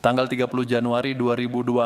Tanggal 30 Januari 2026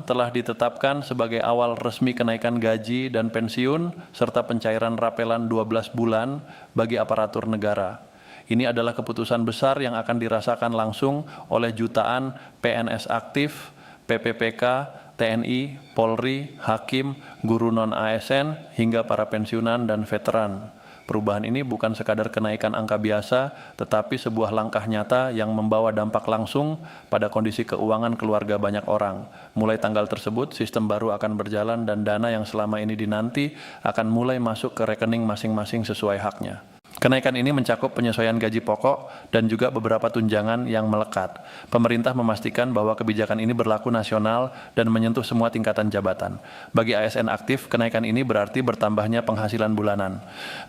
telah ditetapkan sebagai awal resmi kenaikan gaji dan pensiun serta pencairan rapelan 12 bulan bagi aparatur negara. Ini adalah keputusan besar yang akan dirasakan langsung oleh jutaan PNS aktif, PPPK, TNI, Polri, Hakim, guru non-ASN, hingga para pensiunan dan veteran. Perubahan ini bukan sekadar kenaikan angka biasa, tetapi sebuah langkah nyata yang membawa dampak langsung pada kondisi keuangan keluarga banyak orang. Mulai tanggal tersebut, sistem baru akan berjalan dan dana yang selama ini dinanti akan mulai masuk ke rekening masing-masing sesuai haknya. Kenaikan ini mencakup penyesuaian gaji pokok dan juga beberapa tunjangan yang melekat. Pemerintah memastikan bahwa kebijakan ini berlaku nasional dan menyentuh semua tingkatan jabatan. Bagi ASN aktif, kenaikan ini berarti bertambahnya penghasilan bulanan.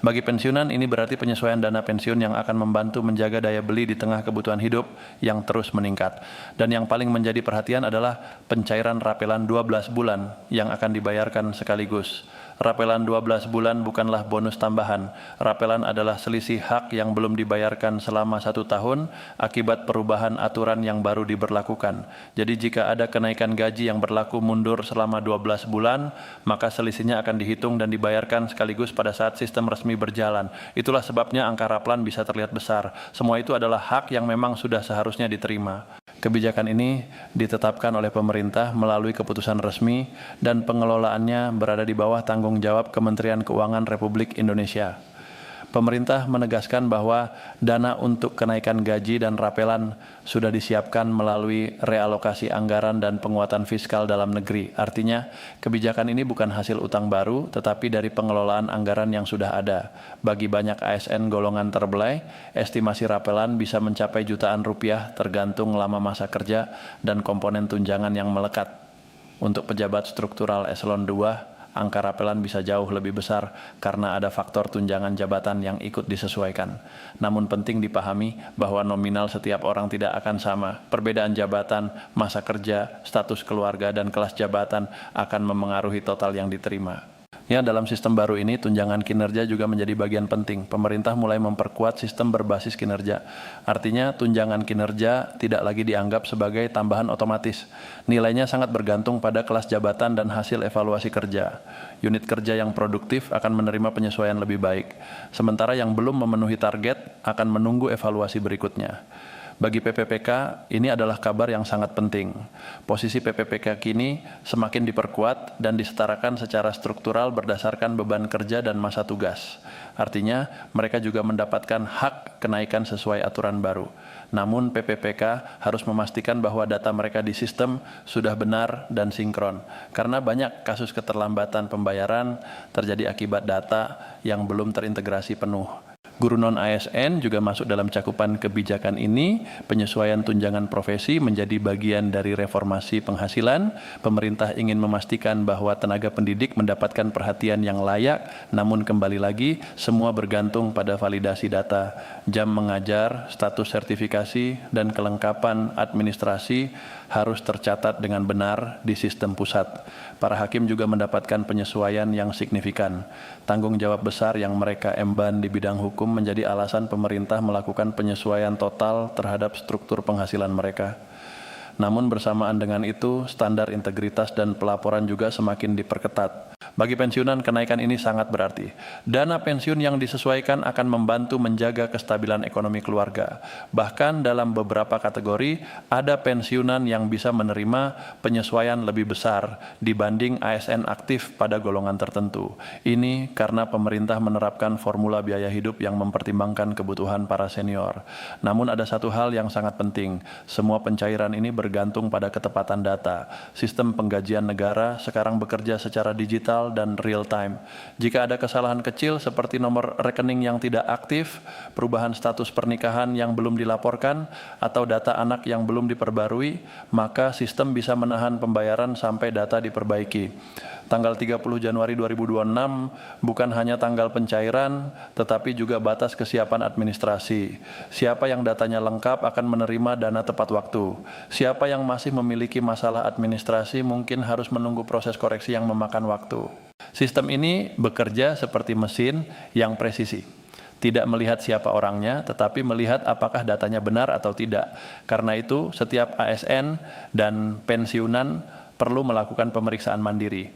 Bagi pensiunan, ini berarti penyesuaian dana pensiun yang akan membantu menjaga daya beli di tengah kebutuhan hidup yang terus meningkat. Dan yang paling menjadi perhatian adalah pencairan rapelan 12 bulan yang akan dibayarkan sekaligus. Rapelan 12 bulan bukanlah bonus tambahan. Rapelan adalah selisih hak yang belum dibayarkan selama 1 tahun akibat perubahan aturan yang baru diberlakukan. Jadi jika ada kenaikan gaji yang berlaku mundur selama 12 bulan, maka selisihnya akan dihitung dan dibayarkan sekaligus pada saat sistem resmi berjalan. Itulah sebabnya angka rapelan bisa terlihat besar. Semua itu adalah hak yang memang sudah seharusnya diterima. Kebijakan ini ditetapkan oleh pemerintah melalui keputusan resmi dan pengelolaannya berada di bawah tanggung jawab Kementerian Keuangan Republik Indonesia. Pemerintah menegaskan bahwa dana untuk kenaikan gaji dan rapelan sudah disiapkan melalui realokasi anggaran dan penguatan fiskal dalam negeri. Artinya, kebijakan ini bukan hasil utang baru, tetapi dari pengelolaan anggaran yang sudah ada. Bagi banyak ASN golongan terbelai, estimasi rapelan bisa mencapai jutaan rupiah tergantung lama masa kerja dan komponen tunjangan yang melekat. Untuk pejabat struktural eselon 2, angka rapelan bisa jauh lebih besar karena ada faktor tunjangan jabatan yang ikut disesuaikan. Namun penting dipahami bahwa nominal setiap orang tidak akan sama. Perbedaan jabatan, masa kerja, status keluarga, dan kelas jabatan akan memengaruhi total yang diterima. Ya, dalam sistem baru ini, tunjangan kinerja juga menjadi bagian penting. Pemerintah mulai memperkuat sistem berbasis kinerja. Artinya, tunjangan kinerja tidak lagi dianggap sebagai tambahan otomatis. Nilainya sangat bergantung pada kelas jabatan dan hasil evaluasi kerja. Unit kerja yang produktif akan menerima penyesuaian lebih baik. Sementara yang belum memenuhi target akan menunggu evaluasi berikutnya. Bagi PPPK, ini adalah kabar yang sangat penting. Posisi PPPK kini semakin diperkuat dan disetarakan secara struktural berdasarkan beban kerja dan masa tugas. Artinya, mereka juga mendapatkan hak kenaikan sesuai aturan baru. Namun PPPK harus memastikan bahwa data mereka di sistem sudah benar dan sinkron. Karena banyak kasus keterlambatan pembayaran terjadi akibat data yang belum terintegrasi penuh. Guru non-ASN juga masuk dalam cakupan kebijakan ini. Penyesuaian tunjangan profesi menjadi bagian dari reformasi penghasilan. Pemerintah ingin memastikan bahwa tenaga pendidik mendapatkan perhatian yang layak, namun kembali lagi semua bergantung pada validasi data. Jam mengajar, status sertifikasi, dan kelengkapan administrasi harus tercatat dengan benar di sistem pusat. Para hakim juga mendapatkan penyesuaian yang signifikan. Tanggung jawab besar yang mereka emban di bidang hukum menjadi alasan pemerintah melakukan penyesuaian total terhadap struktur penghasilan mereka. Namun bersamaan dengan itu, standar integritas dan pelaporan juga semakin diperketat. Bagi pensiunan, kenaikan ini sangat berarti. Dana pensiun yang disesuaikan akan membantu menjaga kestabilan ekonomi keluarga. Bahkan dalam beberapa kategori, ada pensiunan yang bisa menerima penyesuaian lebih besar dibanding ASN aktif pada golongan tertentu. Ini karena pemerintah menerapkan formula biaya hidup yang mempertimbangkan kebutuhan para senior. Namun ada satu hal yang sangat penting, semua pencairan ini bergantung pada ketepatan data. Sistem penggajian negara sekarang bekerja secara digital dan real time. Jika ada kesalahan kecil seperti nomor rekening yang tidak aktif, perubahan status pernikahan yang belum dilaporkan, atau data anak yang belum diperbarui, maka sistem bisa menahan pembayaran sampai data diperbaiki. Tanggal 30 Januari 2026 bukan hanya tanggal pencairan, tetapi juga batas kesiapan administrasi. Siapa yang datanya lengkap akan menerima dana tepat waktu. Siapa yang masih memiliki masalah administrasi mungkin harus menunggu proses koreksi yang memakan waktu. Sistem ini bekerja seperti mesin yang presisi. tidak melihat siapa orangnya, tetapi melihat apakah datanya benar atau tidak. Karena itu, setiap ASN dan pensiunan perlu melakukan pemeriksaan mandiri.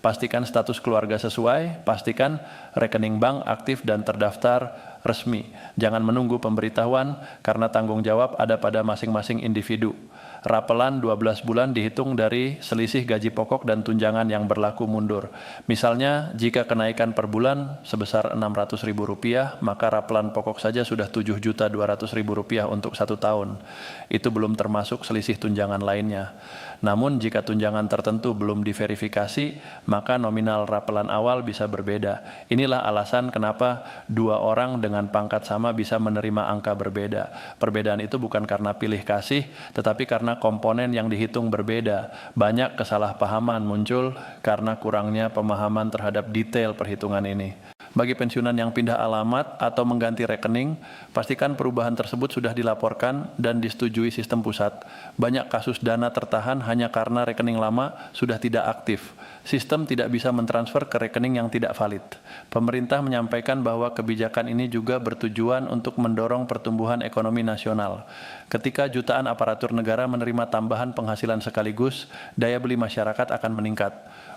Pastikan status keluarga sesuai, pastikan rekening bank aktif dan terdaftar resmi. Jangan menunggu pemberitahuan karena tanggung jawab ada pada masing-masing individu. Rapelan 12 bulan dihitung dari selisih gaji pokok dan tunjangan yang berlaku mundur. Misalnya, jika kenaikan per bulan sebesar Rp600.000, maka rapelan pokok saja sudah Rp7.200.000 untuk 1 tahun. Itu belum termasuk selisih tunjangan lainnya. Namun, jika tunjangan tertentu belum diverifikasi, maka nominal rapelan awal bisa berbeda. Inilah alasan kenapa 2 orang dengan pangkat sama bisa menerima angka berbeda. Perbedaan itu bukan karena pilih kasih, tetapi karena komponen yang dihitung berbeda. Banyak kesalahpahaman muncul karena kurangnya pemahaman terhadap detail perhitungan ini. Bagi pensiunan yang pindah alamat atau mengganti rekening, pastikan perubahan tersebut sudah dilaporkan dan disetujui sistem pusat. Banyak kasus dana tertahan hanya karena rekening lama sudah tidak aktif. Sistem tidak bisa mentransfer ke rekening yang tidak valid. Pemerintah menyampaikan bahwa kebijakan ini juga bertujuan untuk mendorong pertumbuhan ekonomi nasional. Ketika jutaan aparatur negara menerima tambahan penghasilan sekaligus, daya beli masyarakat akan meningkat.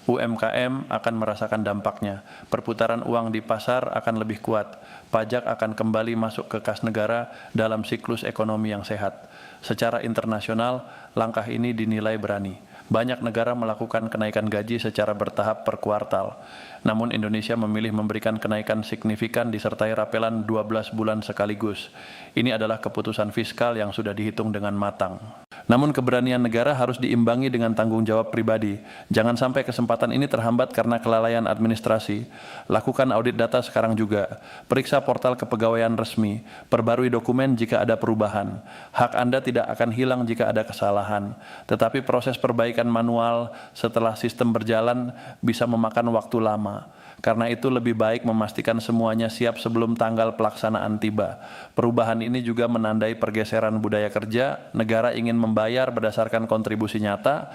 UMKM akan merasakan dampaknya. Perputaran uang di pasar akan lebih kuat. Pajak akan kembali masuk ke kas negara dalam siklus ekonomi yang sehat. Secara internasional, langkah ini dinilai berani. Banyak negara melakukan kenaikan gaji secara bertahap per kuartal. Namun Indonesia memilih memberikan kenaikan signifikan disertai rapelan 12 bulan sekaligus. Ini adalah keputusan fiskal yang sudah dihitung dengan matang. Namun keberanian negara harus diimbangi dengan tanggung jawab pribadi. Jangan sampai kesempatan ini terhambat karena kelalaian administrasi. Lakukan audit data sekarang juga. Periksa portal kepegawaian resmi. Perbarui dokumen jika ada perubahan. Hak Anda tidak akan hilang jika ada kesalahan. Tetapi proses perbaikan manual setelah sistem berjalan bisa memakan waktu lama. Karena itu lebih baik memastikan semuanya siap sebelum tanggal pelaksanaan tiba. Perubahan ini juga menandai pergeseran budaya kerja, negara ingin membayar berdasarkan kontribusi nyata,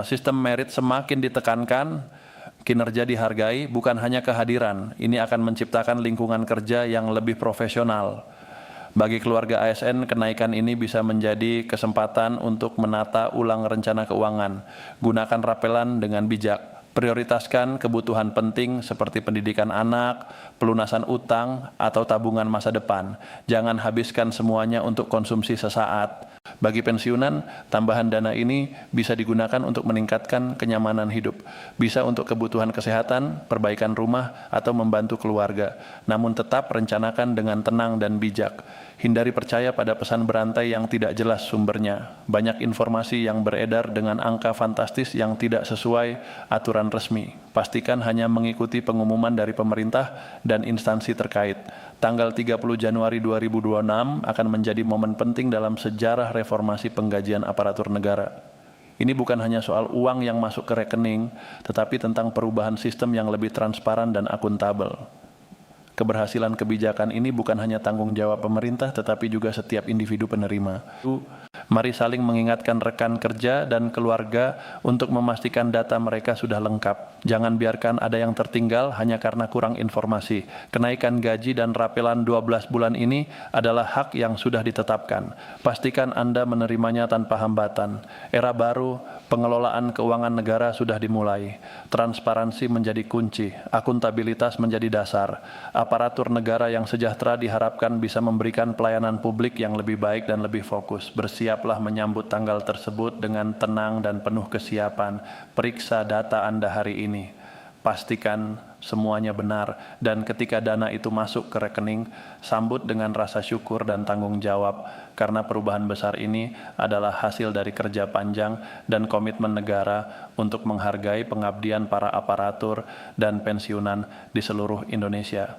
sistem merit semakin ditekankan, kinerja dihargai, bukan hanya kehadiran. Ini akan menciptakan lingkungan kerja yang lebih profesional. Bagi keluarga ASN, kenaikan ini bisa menjadi kesempatan untuk menata ulang rencana keuangan. Gunakan rapelan dengan bijak. Prioritaskan kebutuhan penting seperti pendidikan anak, pelunasan utang, atau tabungan masa depan. Jangan habiskan semuanya untuk konsumsi sesaat. Bagi pensiunan, tambahan dana ini bisa digunakan untuk meningkatkan kenyamanan hidup. Bisa untuk kebutuhan kesehatan, perbaikan rumah, atau membantu keluarga. Namun tetap rencanakan dengan tenang dan bijak. Hindari percaya pada pesan berantai yang tidak jelas sumbernya. Banyak informasi yang beredar dengan angka fantastis yang tidak sesuai aturan resmi. Pastikan hanya mengikuti pengumuman dari pemerintah dan instansi terkait. Tanggal 30 Januari 2026 akan menjadi momen penting dalam sejarah reformasi penggajian aparatur negara. Ini bukan hanya soal uang yang masuk ke rekening, tetapi tentang perubahan sistem yang lebih transparan dan akuntabel. Keberhasilan kebijakan ini bukan hanya tanggung jawab pemerintah, tetapi juga setiap individu penerima. Mari saling mengingatkan rekan kerja dan keluarga untuk memastikan data mereka sudah lengkap. Jangan biarkan ada yang tertinggal hanya karena kurang informasi. Kenaikan gaji dan rapelan 12 bulan ini adalah hak yang sudah ditetapkan. Pastikan Anda menerimanya tanpa hambatan. Era baru, pengelolaan keuangan negara sudah dimulai. Transparansi menjadi kunci, akuntabilitas menjadi dasar. Aparatur negara yang sejahtera diharapkan bisa memberikan pelayanan publik yang lebih baik dan lebih fokus. Bersiaplah menyambut tanggal tersebut dengan tenang dan penuh kesiapan. Periksa data Anda hari ini. Pastikan semuanya benar, dan ketika dana itu masuk ke rekening, sambut dengan rasa syukur dan tanggung jawab, karena perubahan besar ini adalah hasil dari kerja panjang dan komitmen negara untuk menghargai pengabdian para aparatur dan pensiunan di seluruh Indonesia.